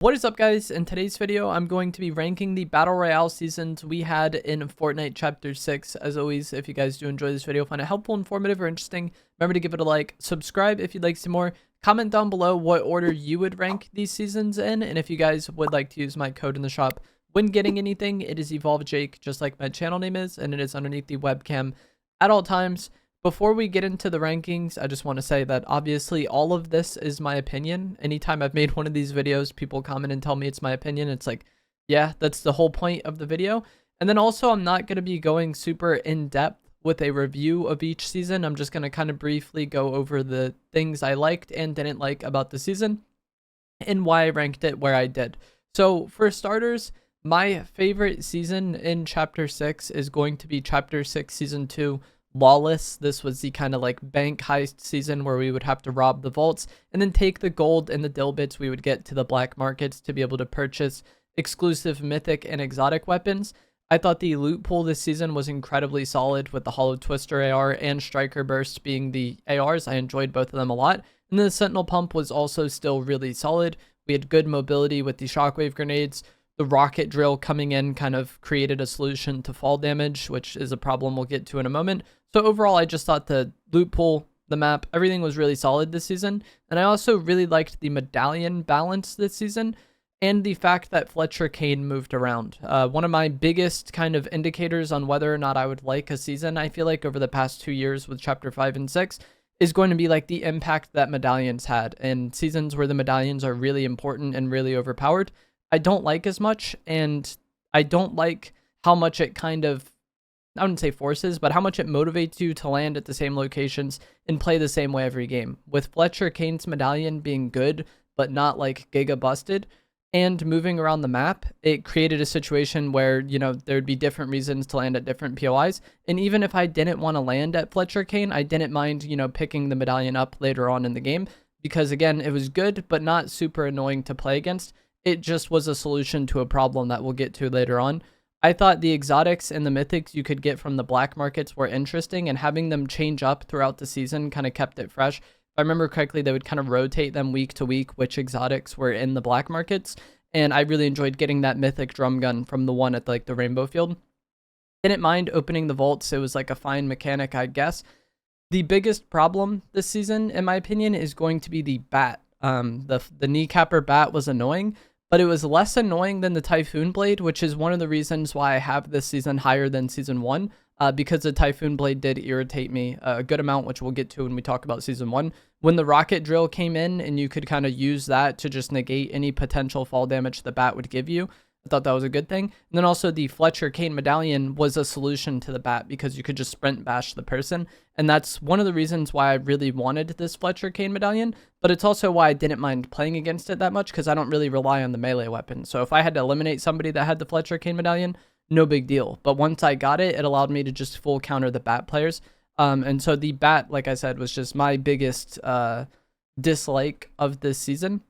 What is up, guys? In today's video, I'm going to be ranking the Battle Royale seasons we had in Fortnite Chapter 6. As always, if you guys do enjoy this video, find it helpful, informative, or interesting, remember to give it a like, subscribe if you'd like to see more, comment down below what order you would rank these seasons in, and if you guys would like to use my code in the shop when getting anything, it is EvolveJake, just like my channel name is, and it is underneath the webcam at all times. Before we get into the rankings, I just want to say that obviously all of this is my opinion. Anytime I've made one of these videos, people comment and tell me it's my opinion. It's like, yeah, that's the whole point of the video. And then also, I'm not going to be going super in depth with a review of each season. I'm just going to kind of briefly go over the things I liked and didn't like about the season and why I ranked it where I did. So for starters, my favorite season in Chapter 6 is going to be Chapter 6 Season 2, Lawless. This was the kind of like bank heist season where we would have to rob the vaults and then take the gold and the dill bits we would get to the black markets to be able to purchase exclusive mythic and exotic weapons. I thought the loot pool this season was incredibly solid, with the Hollow Twister AR and Striker Burst being the ARs. I enjoyed both of them a lot. And then the Sentinel Pump was also still really solid. We had good mobility with the Shockwave grenades. The rocket drill coming in kind of created a solution to fall damage, which is a problem we'll get to in a moment. So overall, I just thought the loot pool, the map, everything was really solid this season. And I also really liked the medallion balance this season and the fact that Fletcher Kane moved around. One of my biggest kind of indicators on whether or not I would like a season, I feel like over the past 2 years with Chapter 5 and 6, is going to be like the impact that medallions had. And seasons where the medallions are really important and really overpowered, I don't like as much, and I don't like how much it kind of, I wouldn't say forces, but how much it motivates you to land at the same locations and play the same way every game. With Fletcher Kane's medallion being good, but not like giga busted, and moving around the map, it created a situation where, you know, there'd be different reasons to land at different POIs. And even if I didn't want to land at Fletcher Kane, I didn't mind, you know, picking the medallion up later on in the game, because again, it was good, but not super annoying to play against. It just was a solution to a problem that we'll get to later on. I thought the exotics and the mythics you could get from the black markets were interesting, and having them change up throughout the season kind of kept it fresh. If I remember correctly, they would kind of rotate them week to week, which exotics were in the black markets, and I really enjoyed getting that mythic drum gun from the one at like the rainbow field. Didn't mind opening the vaults. It was like a fine mechanic, I guess. The biggest problem this season, in my opinion, is going to be the bat. The kneecapper bat was annoying, but it was less annoying than the Typhoon Blade, which is one of the reasons why I have this season higher than Season 1, because the Typhoon Blade did irritate me a good amount, which we'll get to when we talk about Season 1. When the rocket drill came in and you could kind of use that to just negate any potential fall damage the bat would give you, I thought that was a good thing. And then also the Fletcher Kane medallion was a solution to the bat because you could just sprint bash the person. And that's one of the reasons why I really wanted this Fletcher Kane medallion, but it's also why I didn't mind playing against it that much, because I don't really rely on the melee weapon. So if I had to eliminate somebody that had the Fletcher Kane medallion, no big deal. But once I got it, it allowed me to just full counter the bat players. And so the bat, like I said, was just my biggest dislike of this season.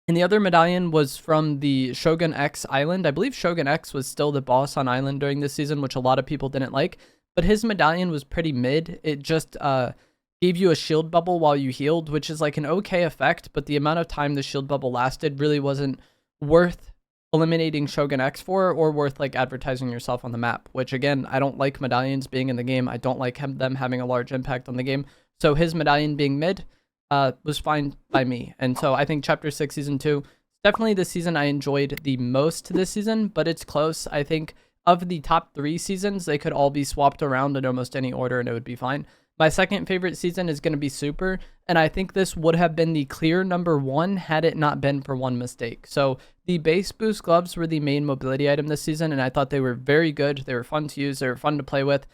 And the other medallion was from the Shogun X Island. I believe Shogun X was still the boss on Island during this season, which a lot of people didn't like. But his medallion was pretty mid. It just gave you a shield bubble while you healed, which is like an okay effect. But the amount of time the shield bubble lasted really wasn't worth eliminating Shogun X for, or worth like advertising yourself on the map. Which again, I don't like medallions being in the game. I don't like them having a large impact on the game. So his medallion being mid was fine by me. And so I think Chapter 6 Season 2, definitely the season I enjoyed the most this season, but it's close. I think of the top 3 seasons, they could all be swapped around in almost any order and it would be fine. My second favorite season is going to be Super, and I think this would have been the clear number 1 had it not been for one mistake. So the base boost gloves were the main mobility item this season, and I thought they were very good. They were fun to use, they were fun to play with.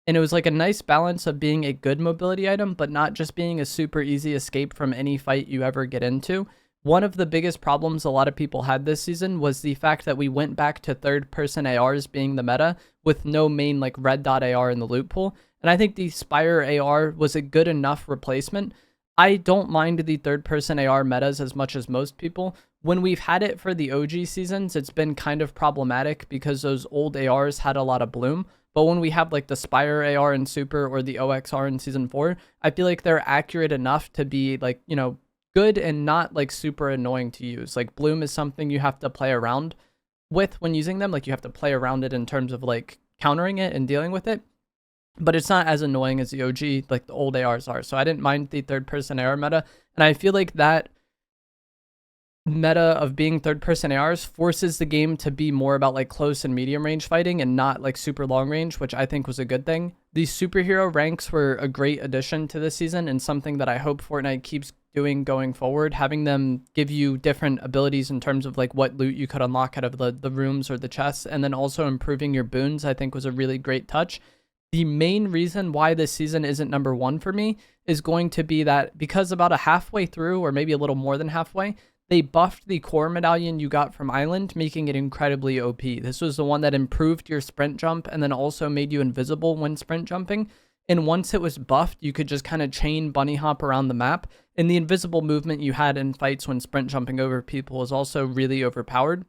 And it was like a nice balance of being a good mobility item, but not just being a super easy escape from any fight you ever get into. One of the biggest problems a lot of people had this season was the fact that we went back to third-person ARs being the meta, with no main like red dot AR in the loot pool. And I think the Spire AR was a good enough replacement. I don't mind the third-person AR metas as much as most people. When we've had it for the OG seasons, it's been kind of problematic because those old ARs had a lot of bloom. But when we have like the Spire AR in Super or the OXR in Season 4, I feel like they're accurate enough to be like, you know, good and not like super annoying to use. Like Bloom is something you have to play around with when using them. Like you have to play around it in terms of like countering it and dealing with it, but it's not as annoying as the OG, like the old ARs are. So I didn't mind the third person AR meta. And I feel like that meta of being third person ARs forces the game to be more about like close and medium range fighting and not like super long range, which I think was a good thing. These superhero ranks were a great addition to this season and something that I hope Fortnite keeps doing going forward, having them give you different abilities in terms of like what loot you could unlock out of the rooms or the chests, and then also improving your boons, I think was a really great touch. The main reason why this season isn't number one for me is going to be that because about a halfway through, or maybe a little more than halfway, they buffed the core medallion you got from Island, making it incredibly OP. This was the one that improved your sprint jump and then also made you invisible when sprint jumping. And once it was buffed, you could just kind of chain bunny hop around the map. And the invisible movement you had in fights when sprint jumping over people was also really overpowered.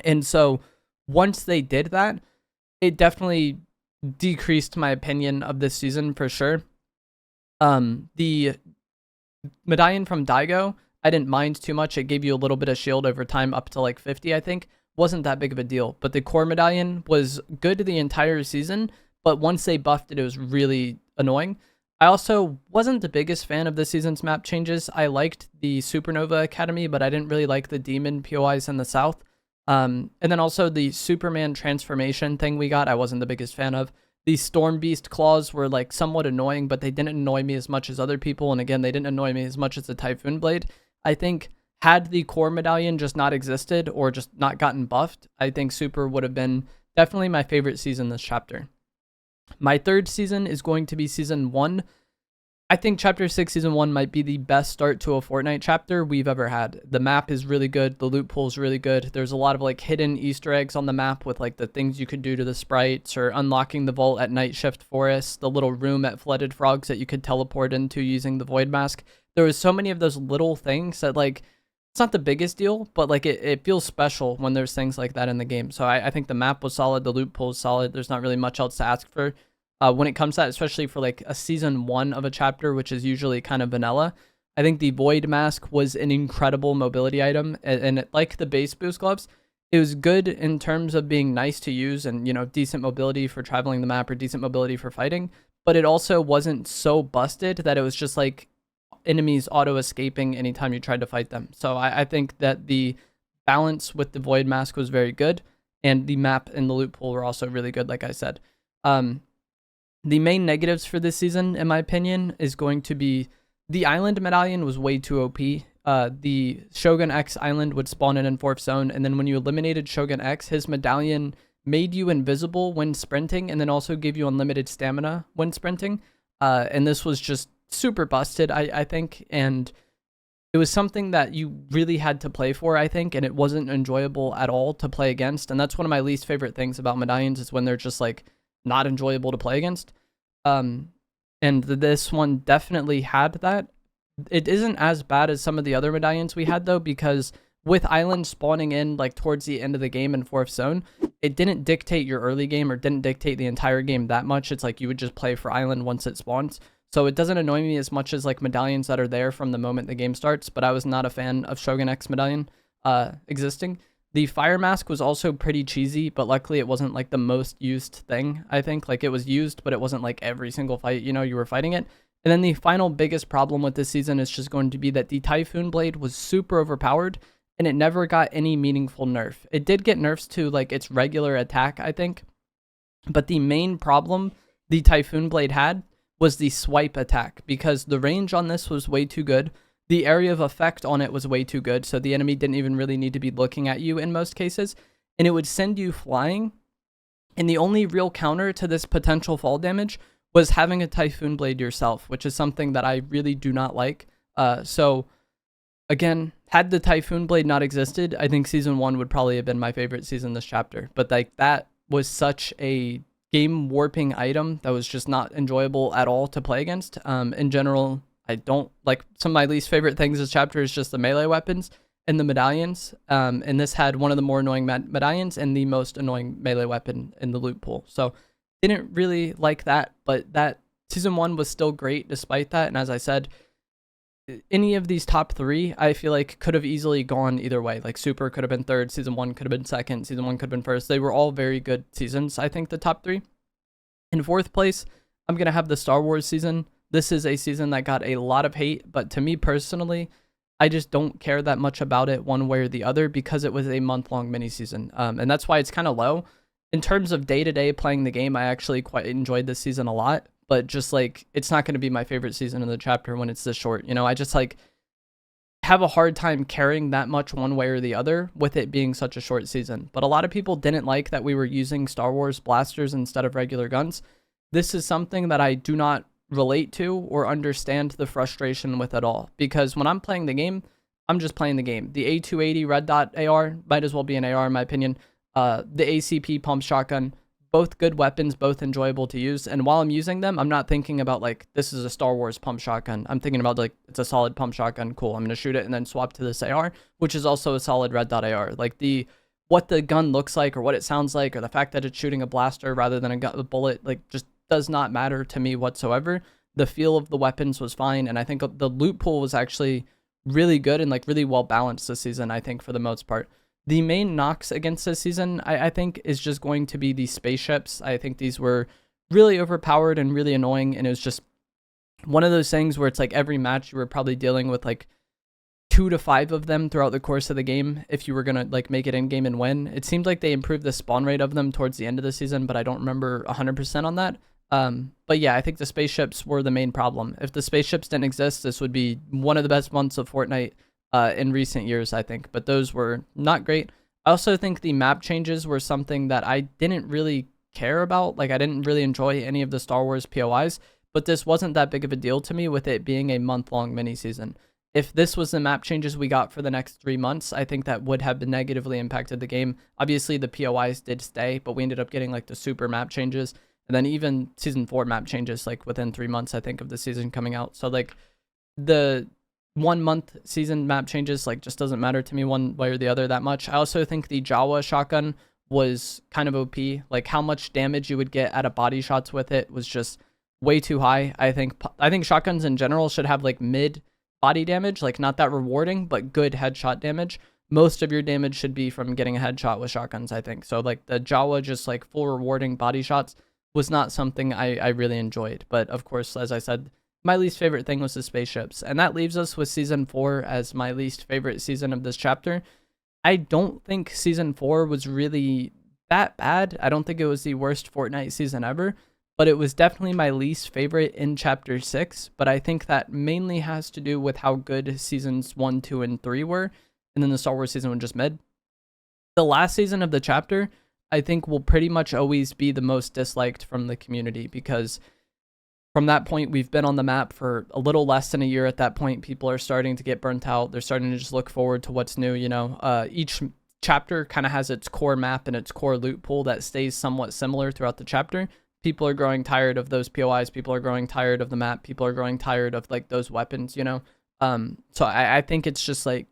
And so once they did that, it definitely decreased my opinion of this season for sure. The medallion from Daigo, I didn't mind too much. It gave you a little bit of shield over time up to like 50, I think. Wasn't that big of a deal. But the core medallion was good the entire season, but once they buffed it, it was really annoying. I also wasn't the biggest fan of this season's map changes. I liked the Supernova Academy, but I didn't really like the Demon POIs in the south. And then also the Superman transformation thing we got, I wasn't the biggest fan of. The Storm Beast claws were like somewhat annoying, but they didn't annoy me as much as other people. And again, they didn't annoy me as much as the Typhoon Blade. I think had the core medallion just not existed or just not gotten buffed, I think Super would have been definitely my favorite season this chapter. My third season is going to be season 1. I think Chapter 6 Season 1 might be the best start to a Fortnite chapter we've ever had. The map is really good. The loot pool is really good. There's a lot of like hidden Easter eggs on the map with like the things you could do to the sprites, or unlocking the vault at Night Shift Forest, the little room at Flooded Frogs that you could teleport into using the Void Mask. There was so many of those little things that like, it's not the biggest deal, but like it feels special when there's things like that in the game. So I think the map was solid. The loot pool is solid. There's not really much else to ask for. When it comes to that, especially for like a season 1 of a chapter, which is usually kind of vanilla, I think the Void Mask was an incredible mobility item, and it, like the base boost gloves, it was good in terms of being nice to use and, you know, decent mobility for traveling the map or decent mobility for fighting, but it also wasn't so busted that it was just like enemies auto escaping anytime you tried to fight them. So I think that the balance with the Void Mask was very good, and the map and the loot pool were also really good, like I said. The main negatives for this season, in my opinion, is going to be the Island medallion was way too OP. The Shogun X Island would spawn in 4th zone, and then when you eliminated Shogun X, his medallion made you invisible when sprinting, and then also gave you unlimited stamina when sprinting. And this was just super busted, I think, and it was something that you really had to play for, I think, and it wasn't enjoyable at all to play against. And that's one of my least favorite things about medallions, is when they're just like not enjoyable to play against. And this one definitely had that. It isn't as bad as some of the other medallions we had though, because with Island spawning in like towards the end of the game in 4th zone, it didn't dictate your early game or didn't dictate the entire game that much. It's like you would just play for Island once it spawns. So it doesn't annoy me as much as like medallions that are there from the moment the game starts, but I was not a fan of Shogun X medallion existing. The Fire Mask was also pretty cheesy, but luckily it wasn't like the most used thing, I think. Like it was used, but it wasn't like every single fight, you know, you were fighting it. And then the final biggest problem with this season is just going to be that the Typhoon Blade was super overpowered, and it never got any meaningful nerf. It did get nerfs to like its regular attack, I think. But the main problem the Typhoon Blade had was the swipe attack, because the range on this was way too good. The area of effect on it was way too good, so the enemy didn't even really need to be looking at you in most cases, and it would send you flying. And the only real counter to this potential fall damage was having a Typhoon Blade yourself, which is something that I really do not like. So again, had the Typhoon Blade not existed, I think season 1 would probably have been my favorite season this chapter. But like that was such a game warping item that was just not enjoyable at all to play against. In general, I don't like, some of my least favorite things this chapter is just the melee weapons and the medallions. And this had one of the more annoying medallions and the most annoying melee weapon in the loot pool. So didn't really like that, but that season 1 was still great despite that. And as I said, any of these top 3, I feel like could have easily gone either way. Like Super could have been 3rd, Season 1 could have been 2nd, Season 1 could have been 1st. They were all very good seasons, I think, the top 3. In 4th place, I'm going to have the Star Wars season. This is a season that got a lot of hate, but to me personally, I just don't care that much about it one way or the other because it was a month-long mini season. And that's why it's kind of low. In terms of day-to-day playing the game, I actually quite enjoyed this season a lot, but just like it's not going to be my favorite season in the chapter when it's this short. You know, I just like have a hard time caring that much one way or the other with it being such a short season. But a lot of people didn't like that we were using Star Wars blasters instead of regular guns. This is something that I do not relate to or understand the frustration with at all, because when I'm playing the game, I'm just playing the game. The A280 red dot AR might as well be an AR in my opinion. The ACP pump shotgun, both good weapons, both enjoyable to use. And while I'm using them, I'm not thinking about like, this is a Star Wars pump shotgun. I'm thinking about like, it's a solid pump shotgun. Cool. I'm going to shoot it and then swap to this AR, which is also a solid red dot AR. Like what the gun looks like or what it sounds like, or the fact that it's shooting a blaster rather than a bullet, like just does not matter to me whatsoever. The feel of the weapons was fine. And I think the loot pool was actually really good and like really well balanced this season, I think, for the most part. The main knocks against this season, I think, is just going to be the spaceships. I think these were really overpowered and really annoying, and it was just one of those things where it's like every match you were probably dealing with like 2 to 5 of them throughout the course of the game if you were going to like make it in game and win. It seemed like they improved the spawn rate of them towards the end of the season, but I don't remember 100% on that. But yeah, I think the spaceships were the main problem. If the spaceships didn't exist, this would be one of the best months of Fortnite in recent years, I think, but those were not great. I also think the map changes were something that I didn't really care about. Like, I didn't really enjoy any of the Star Wars POIs, but this wasn't that big of a deal to me with it being a month-long mini season. If this was the map changes we got for the next 3 months, I think that would have negatively impacted the game. Obviously, the POIs did stay, but we ended up getting like the super map changes, and then even Season 4 map changes like within 3 months, I think, of the season coming out. So like the 1 month season map changes like just doesn't matter to me one way or the other that much. I also think the Jawa shotgun was kind of OP. Like how much damage you would get out of body shots with it was just way too high. I think shotguns in general should have like mid body damage, like not that rewarding, but good headshot damage. Most of your damage should be from getting a headshot with shotguns, I think. So like the Jawa just like full rewarding body shots was not something I really enjoyed. But of course, as I said, my least favorite thing was the spaceships. And that leaves us with Season 4 as my least favorite season of this chapter. I don't think Season 4 was really that bad. I don't think it was the worst Fortnite season ever, but it was definitely my least favorite in Chapter 6. But I think that mainly has to do with how good Seasons 1, 2, and 3 were, and then the Star Wars season was just mid. The last season of the chapter, I think, will pretty much always be the most disliked from the community, because from that point, we've been on the map for a little less than a year. At that point, people are starting to get burnt out. They're starting to just look forward to what's new, you know. Each chapter kind of has its core map and its core loot pool that stays somewhat similar throughout the chapter. People are growing tired of those POIs. People are growing tired of the map. People are growing tired of like those weapons, you know. So I think it's just like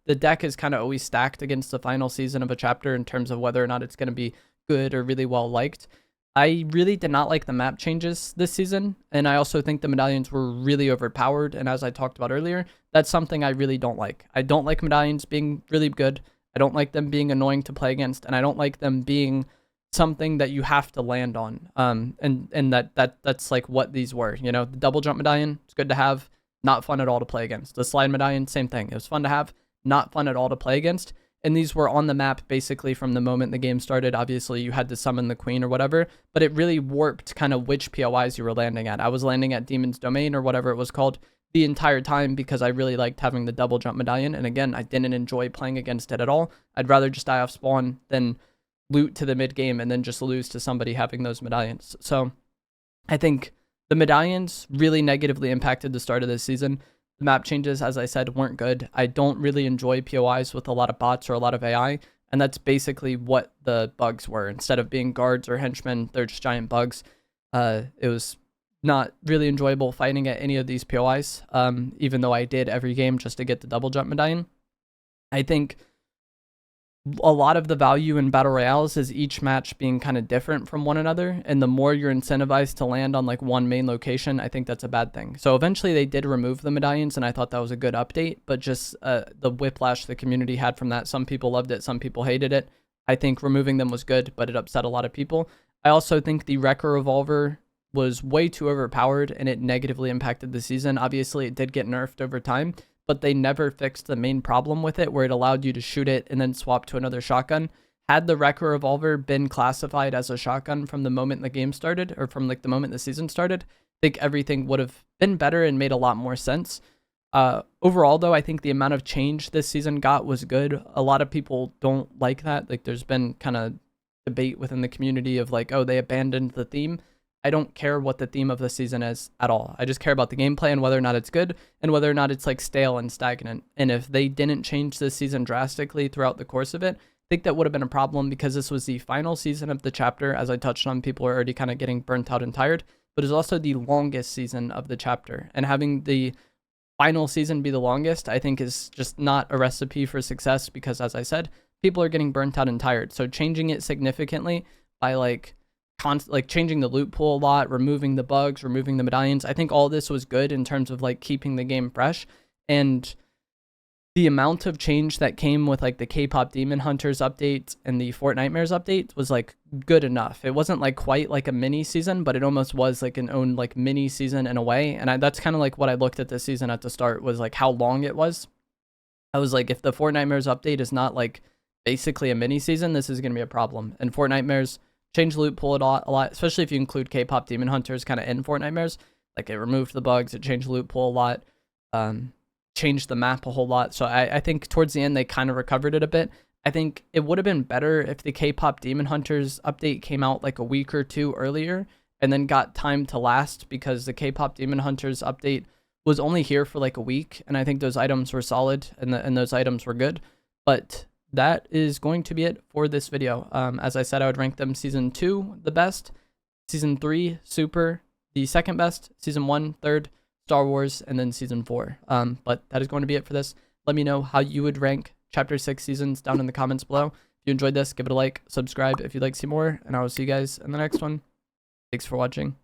the deck is kind of always stacked against the final season of a chapter in terms of whether or not it's going to be good or really well liked. I really did not like the map changes this season, and I also think the medallions were really overpowered, and as I talked about earlier, that's something I really don't like. I don't like medallions being really good. I don't like them being annoying to play against, and I don't like them being something that you have to land on. And that's like what these were. You know, the double jump medallion, it's good to have, not fun at all to play against. The slide medallion, same thing. It was fun to have, not fun at all to play against. And these were on the map basically from the moment the game started. Obviously, you had to summon the queen or whatever, but it really warped kind of which POIs you were landing at. I was landing at Demon's Domain or whatever it was called the entire time because I really liked having the double jump medallion. And again, I didn't enjoy playing against it at all. I'd rather just die off spawn than loot to the mid game and then just lose to somebody having those medallions. So I think the medallions really negatively impacted the start of this season. The map changes, as I said, weren't good. I don't really enjoy POIs with a lot of bots or a lot of AI, and that's basically what the bugs were. Instead of being guards or henchmen, they're just giant bugs. It was not really enjoyable fighting at any of these POIs, even though I did every game just to get the double jump medallion. I think a lot of the value in battle royales is each match being kind of different from one another, and the more you're incentivized to land on like one main location, I think that's a bad thing. So eventually they did remove the medallions, and I thought that was a good update, but just the whiplash the community had from that, some people loved it, some people hated it. I think removing them was good, but it upset a lot of people. I also think the Wrecker revolver was way too overpowered, and it negatively impacted the season. Obviously it did get nerfed over time, but they never fixed the main problem with it, where it allowed you to shoot it and then swap to another shotgun. Had the Wrecker revolver been classified as a shotgun from the moment the game started, or from like the moment the season started, I think everything would have been better and made a lot more sense. Overall though, I think the amount of change this season got was good. A lot of people don't like that. Like there's been kind of debate within the community of like, oh, they abandoned the theme. I don't care what the theme of the season is at all. I just care about the gameplay and whether or not it's good and whether or not it's like stale and stagnant. And if they didn't change this season drastically throughout the course of it, I think that would have been a problem, because this was the final season of the chapter. As I touched on, people are already kind of getting burnt out and tired, but it's also the longest season of the chapter. And having the final season be the longest, I think is just not a recipe for success, because as I said, people are getting burnt out and tired. So changing it significantly by like changing the loot pool a lot, removing the bugs, removing the medallions, I think all this was good in terms of like keeping the game fresh. And the amount of change that came with like the K-pop Demon Hunters update and the Fortnitemares update was like good enough. It wasn't like quite like a mini season, but it almost was like an own like mini season in a way. And that's kind of like what I looked at this season at the start, was like how long it was. I was like, if the Fortnitemares update is not like basically a mini season, this is going to be a problem. And Fortnitemares changed the loot pool a lot, especially if you include K-pop Demon Hunters kind of in Fortnitemares. Like it removed the bugs, it changed the loot pool a lot, changed the map a whole lot. So I think towards the end they kind of recovered it a bit. I think it would have been better if the K-pop Demon Hunters update came out like a week or two earlier and then got time to last, because the K-pop Demon Hunters update was only here for like a week, and I think those items were solid and those items were good. But that is going to be it for this video. As I said, I would rank them season 2 the best, season 3 super, the second best, season 1 third, Star Wars, and then season 4. But that is going to be it for this. Let me know how you would rank chapter 6 seasons down in the comments below. If you enjoyed this, give it a like, subscribe if you'd like to see more, and I will see you guys in the next one. Thanks for watching.